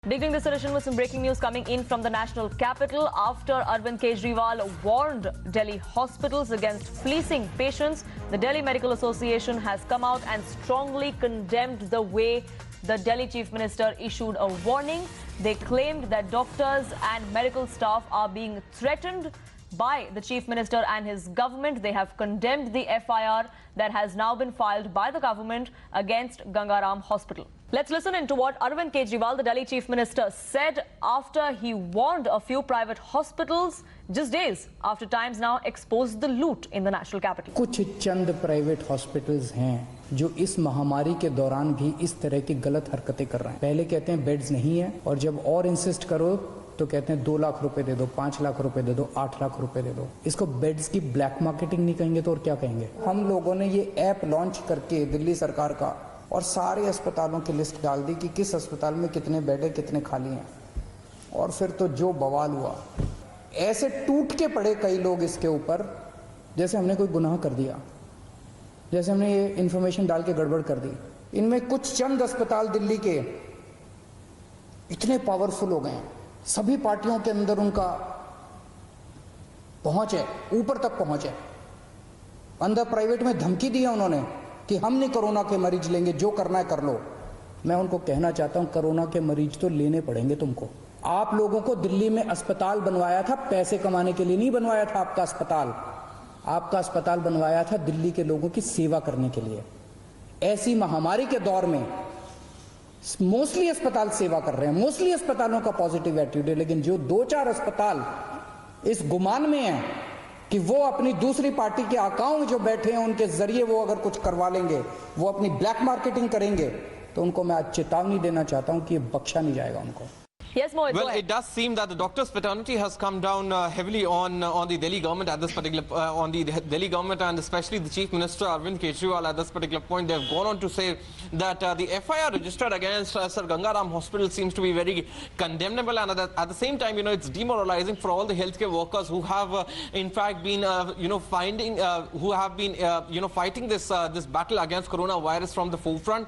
Beginning this edition with some breaking news coming in from the national capital after Arvind Kejriwal warned Delhi hospitals against fleecing patients. The Delhi Medical Association has come out and strongly condemned the way the Delhi Chief Minister issued a warning. They claimed that doctors and medical staff are being threatened by the Chief Minister and his government. They have condemned the FIR that has now been filed by the government against Gangaram Hospital. Let's listen into what Arvind Kejriwal, the Delhi Chief Minister, said after he warned a few private hospitals just days after Times Now exposed the loot in the national capital. कुछ चंद private hospitals हैं जो इस महामारी के दौरान भी इस तरह की गलत हरकतें कर रहे हैं। पहले कहते हैं बेड्स नहीं है और जब और इंसिस्ट करो तो कहते हैं 2 लाख रुपए दे दो, 5 लाख रुपए दे दो, 8 लाख रुपए दे दो। इसको बेड्स की ब्लैक मार्केटिंग नहीं कहेंगे तो और क्या कहेंगे। हम लोगों ने ये ऐप लॉन्च करके दिल्ली सरकार का और सारे अस्पतालों की लिस्ट डाल दी कि किस अस्पताल में कितने बेड है, कितने खाली हैं। और फिर तो जो बवाल हुआ, ऐसे टूट के पड़े कई लोग इसके ऊपर जैसे हमने कोई गुनाह कर दिया, जैसे हमने ये इंफॉर्मेशन डाल के गड़बड़ कर दी। इनमें कुछ चंद अस्पताल दिल्ली के इतने पावरफुल हो गए हैं, सभी पार्टियों के अंदर उनका पहुंच है, ऊपर तक पहुंच है। अंदर प्राइवेट में धमकी दी है उन्होंने कि हम नहीं कोरोना के मरीज लेंगे, जो करना है कर लो। मैं उनको कहना चाहता हूं कोरोना के मरीज तो लेने पड़ेंगे तुमको। आप लोगों को दिल्ली में अस्पताल बनवाया था पैसे कमाने के लिए नहीं बनवाया था। आपका अस्पताल बनवाया था दिल्ली के लोगों की सेवा करने के लिए। ऐसी महामारी के दौर में मोस्टली अस्पताल सेवा कर रहे हैं, मोस्टली अस्पतालों का पॉजिटिव एटीट्यूड है। लेकिन जो 2-4 अस्पताल इस गुमान में है कि वो अपनी दूसरी पार्टी के अकाउंट जो बैठे हैं उनके जरिए वो अगर कुछ करवा लेंगे, वो अपनी ब्लैक मार्केटिंग करेंगे, तो उनको मैं आज चेतावनी देना चाहता हूं कि ये बख्शा नहीं जाएगा उनको। Yes, Mohit, well, it does seem that the doctors' fraternity has come down heavily on the Delhi government at this particular on the Delhi government, and especially the Chief Minister Arvind Kejriwal at this particular point. They have gone on to say that the FIR registered against Sir Gangaram Hospital seems to be very condemnable, and at the same time, it's demoralizing for all the healthcare workers who have, in fact, been who have been fighting this battle against coronavirus from the forefront.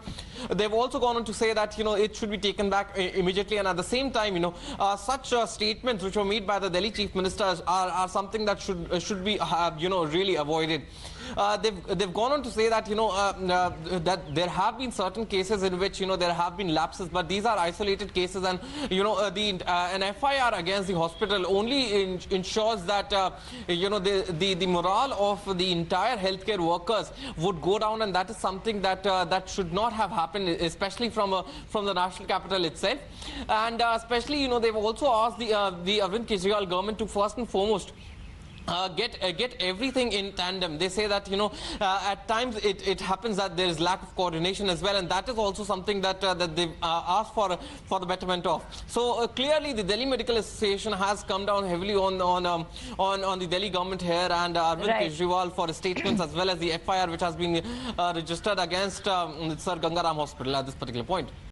They've also gone on to say that it should be taken back immediately, and at the same time, such statements which were made by the Delhi Chief Minister are something that should be really avoided. They've gone on to say that that there have been certain cases in which there have been lapses, but these are isolated cases, and an FIR against the hospital only ensures that the morale of the entire healthcare workers would go down, and that is something that that should not have happened, especially from the national capital itself. And especially they've also asked the Arvind Kejriwal government to first and foremost get everything in tandem. They say that at times it happens that there is lack of coordination as well, and that is also something that that they've asked for the betterment of. So clearly the Delhi Medical Association has come down heavily on the Delhi government here, and Arvind Kejriwal for his statements as well as the FIR which has been registered against Sir Gangaram Hospital at this particular point.